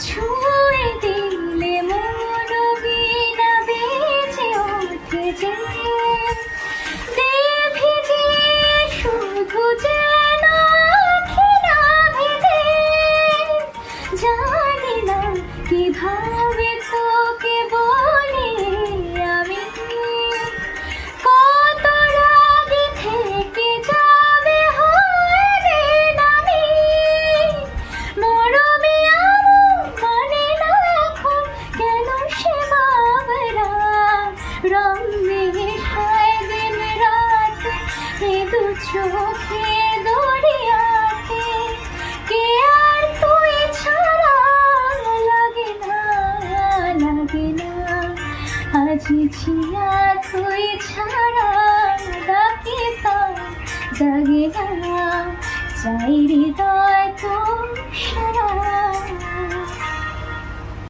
ছুঁয়ে দিলে মন বিনা বেজে ওঠে যে ভিজে শুধু যেন আঁখি না ভিজে। জানি না কিভাবে তোকে বলি আমি, কত রাগে থেকে যাবে হয়ে নামি। মরমে আমার মানে না এখন কেন সে বাবরা রং মেশায় দিন রাত এ দু চোখে দরিয়াতে। কে আর তুই ছাড়া লাগে না লাগে না, আজ ঝিয়া তুই ছাড়া ডাকে তা জাগে না। চাই হৃদয় তো